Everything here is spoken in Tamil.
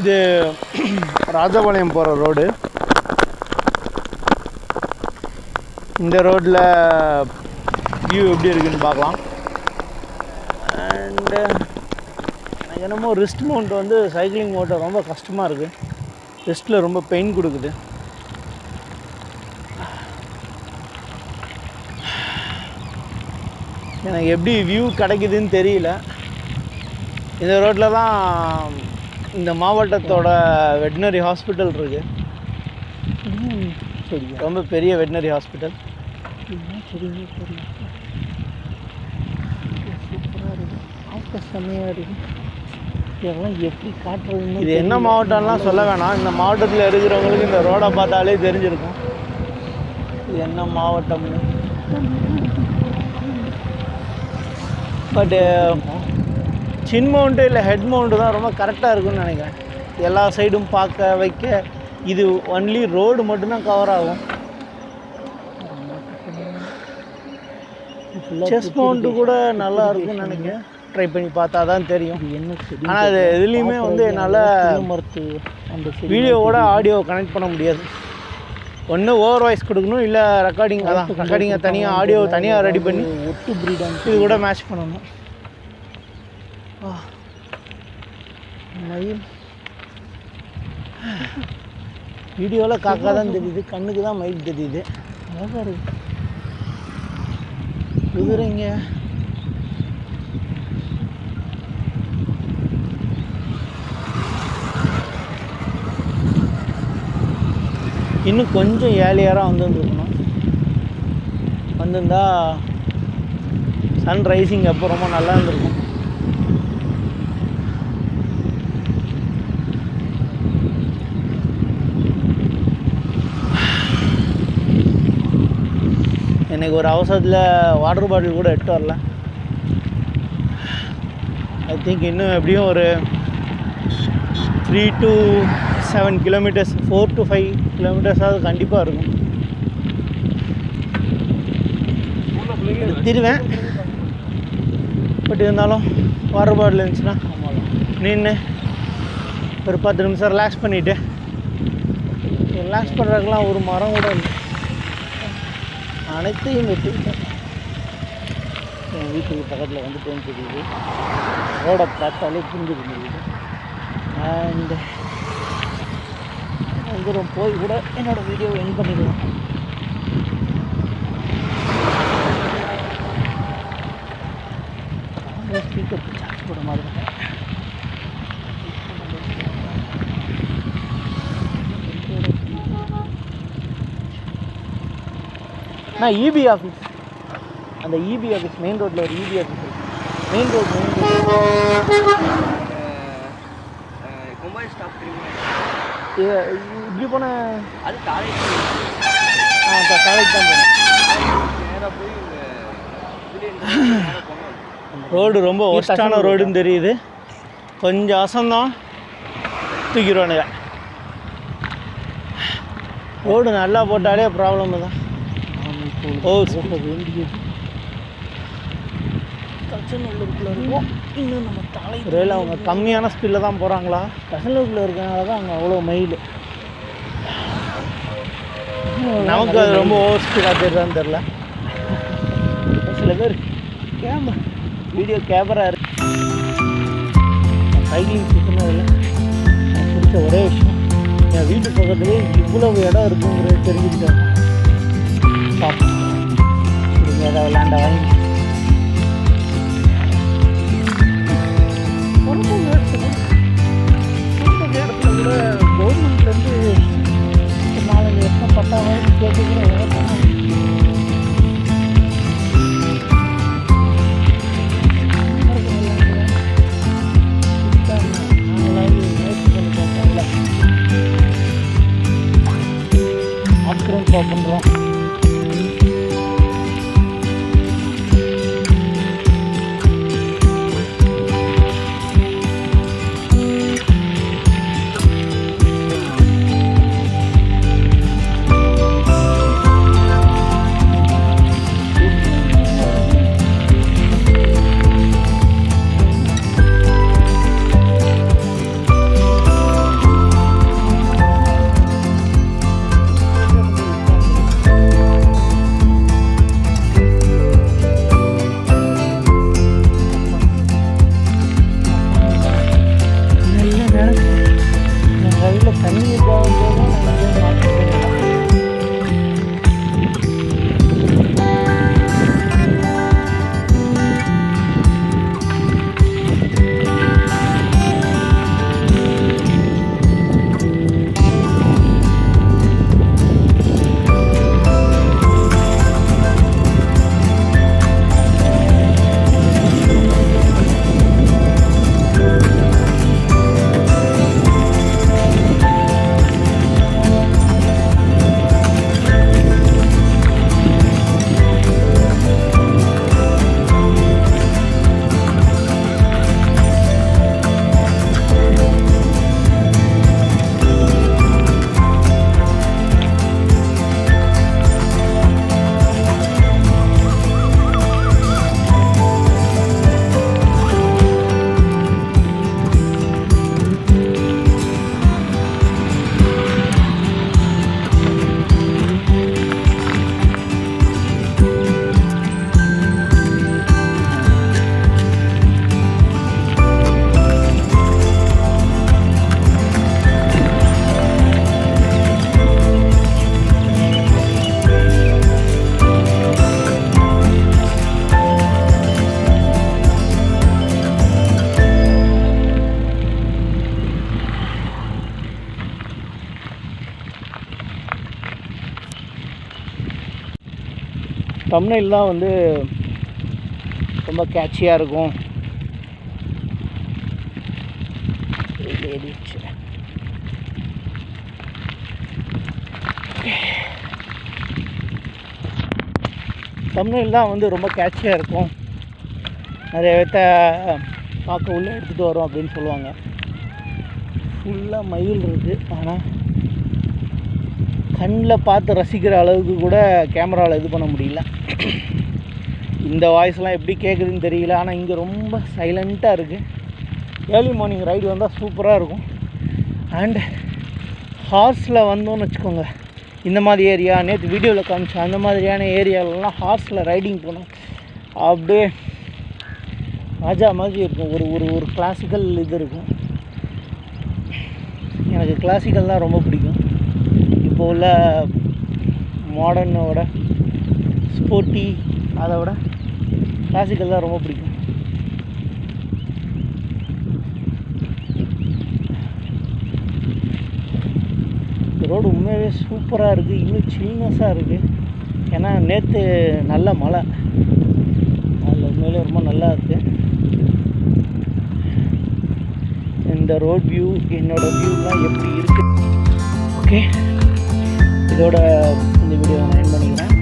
இது ராஜபாளையம் போகிற ரோடு. இந்த ரோட்டில் வியூ எப்படி இருக்குன்னு பார்க்கலாம். அண்டு எனக்கு என்னமோ ரிஸ்ட் மவுண்ட் வந்து சைக்கிளிங் மவுண்ட் ரொம்ப கஷ்டமாக இருக்குது. ரிஸ்ட்டில் ரொம்ப பெயின் கொடுக்குது. எனக்கு எப்படி வியூ கிடைக்குதுன்னு தெரியல. இந்த ரோட்டில் தான் இந்த மாவட்டத்தோட வெட்டினரி ஹாஸ்பிட்டல் இருக்குது. ரொம்ப பெரிய வெட்டினரி ஹாஸ்பிட்டல். சூப்பராக இருக்குது. பார்க்க செம்மையாக இருக்குது. இதெல்லாம் எப்படி காட்டுறதுன்னு இது என்ன மாவட்டம்லாம் சொல்ல வேணாம். இந்த மாவட்டத்தில் இருக்கிறவங்களுக்கு இந்த ரோடை பார்த்தாலே தெரிஞ்சிருக்கும் இது என்ன மாவட்டம்னு. பட்டு சின் மவுண்ட்டு இல்லை ஹெட் மவுண்ட்டு தான் ரொம்ப கரெக்டாக இருக்குன்னு நினைக்கிறேன். எல்லா சைடும் பார்க்க வைக்க இது ஒன்லி ரோடு மட்டும்தான் கவர் ஆகும். செஸ் மவுண்ட்டு கூட நல்லா இருக்குன்னு நினைக்கிறேன். ட்ரை பண்ணி பார்த்தா தான் தெரியும். ஆனால் அது எதுலேயுமே வந்து என்னால் அந்த வீடியோவோட ஆடியோ கனெக்ட் பண்ண முடியாது. ஒன்று ஓவர் வாய்ஸ் கொடுக்கணும், இல்லை ரெக்கார்டிங். அதான் ரெக்கார்டிங்கை தனியாக ஆடியோ தனியாக ரெடி பண்ணி ஒட்டு ப்ரீடாக இது கூட மேட்ச் பண்ணணும். மயில் வீடியோவில் காக்கா தான் தெரியுது, கண்ணுக்கு தான் மயில் தெரியுது. அழகாக இருக்கு. குதிரைங்க இன்னும் கொஞ்சம் ஏர்லியராக வந்துருந்துருக்கணும். வந்திருந்தா சன் ரைசிங் அப்போ ரொம்ப நல்லா இருந்திருக்கும். எனக்கு ஒரு அவசரத்தில் வாட்டர் பாட்டில் கூட எட்டு வரல. ஐ திங்க் இன்னும் எப்படியும் ஒரு 3 to 7 kilometers, 4 to 5 kilometers அது கண்டிப்பாக இருக்கும். எடுத்துடுவேன். பட் இருந்தாலும் வாட்டர் பாட்டில் இருந்துச்சுன்னா நின்று ஒரு 10 நிமிஷம் ரிலாக்ஸ் பண்ணிவிட்டு, ரிலாக்ஸ் பண்ணுறதுக்கெலாம் ஒரு மரம் கூட இல்லை. அனைத்தையும் வெட்டிவிட்டேன். என் வீட்டுக்கு பக்கத்தில் வந்து தெரிஞ்சுக்கிது. ரோடை பார்த்தாலே புரிஞ்சுக்க முடியுது. அண்டு தூரம் போய் கூட என்னோடய வீடியோவை எண்ட் பண்ணிடுவேன். ஸ்பீக்கர் சார்ஜ் போட மாதிரி நான் இபி ஆஃபீஸ், அந்த இபி ஆஃபீஸ் மெயின் ரோட்டில் ஒரு இபி ஆஃபீஸ் இருக்குது. மெயின் ரோடு இப்படி போன அது காலேஜ். காலேஜ் தான் போனேன். நேராக போய் ரோடு ரொம்ப ஒஸ்டான ரோடுன்னு தெரியுது. கொஞ்சம் அசந்தான் தூக்கிடுவானுங்க. ரோடு நல்லா போட்டாலே ப்ராப்ளம் தான். வேண்டியது கச்சனூருக்குள்ளே இருக்கும். இன்னும் நம்ம தலை ரயில் அவங்க கம்மியான ஸ்பீடில் தான் போகிறாங்களா? கச்சனூருக்குள்ளே இருக்கிறனால தான் அவங்க அவ்வளோ மைல். நமக்கு அது ரொம்ப ஓவர் ஸ்பீடாக தெரியுதான்னு தெரில. சில பேர் வீடியோ கேமரா இருக்கு. சைக்கிளிங் சுற்றினதில்ல எனக்கு பிடிச்ச ஒரே விஷயம், என் வீட்டு பக்கத்துலேயே இவ்வளவு இடம் இருக்குங்கிறது தெரிஞ்சுக்கிட்டேன். பார்ப்போம் ஏதாவது லேண்டை வாங்கி இடத்துல கூட கவர்மெண்ட்லேருந்து 4-5 வருஷம் 10,000 கேட்குற ஆப்கிரன் பண்ணுறோம். தம்ப்நெயில் தான் வந்து ரொம்ப கேட்சியாக இருக்கும். தம்ப்நெயில் தான் வந்து ரொம்ப கேட்சியாக இருக்கும், நிறைய பேர்த்த பார்க்க உள்ளே எடுத்துகிட்டு வரும் அப்படின்னு சொல்லுவாங்க. ஃபுல்லாக மயில் இருக்குது, ஆனால் கண்ணில் பார்த்து ரசிக்கிற அளவுக்கு கூட கேமராவில் இது பண்ண முடியல. இந்த வாய்ஸ்லாம் எப்படி கேட்குதுன்னு தெரியல, ஆனால் இங்கே ரொம்ப சைலண்ட்டாக இருக்குது. ஏர்லி மார்னிங் ரைடு வந்தால் சூப்பராக இருக்கும். அண்டு ஹார்ஸில் வந்தோன்னு வச்சுக்கோங்க, இந்த மாதிரி ஏரியா நேற்று வீடியோவில் காமிச்சேன், அந்த மாதிரியான ஏரியாவிலலாம் ஹார்ஸில் ரைடிங் போனோம் அப்படியே ராஜா மாதிரி இருக்கும். ஒரு ஒரு ஒரு கிளாசிக்கல் இது இருக்கும். எனக்கு கிளாசிக்கல் தான் ரொம்ப பிடிக்கும். இப்போ உள்ள மாடர்னோட ஸ்போர்ட்டி அதை விட கிளாசிக்கல் தான் ரொம்ப பிடிக்கும். இந்த ரோடு உண்மையாகவே சூப்பராக இருக்குது, இன்னும் சில்னஸாக இருக்குது. ஏன்னா நேற்று நல்ல மழை, அதில் உண்மையிலே ரொம்ப நல்லா இருக்குது. இந்த ரோட் வியூ, என்னோடய வியூலாம் எப்படி இருக்குது. ஓகே, இதோட இந்த வீடியோ நான் எண்ட் பண்ணிக்கிறேன்.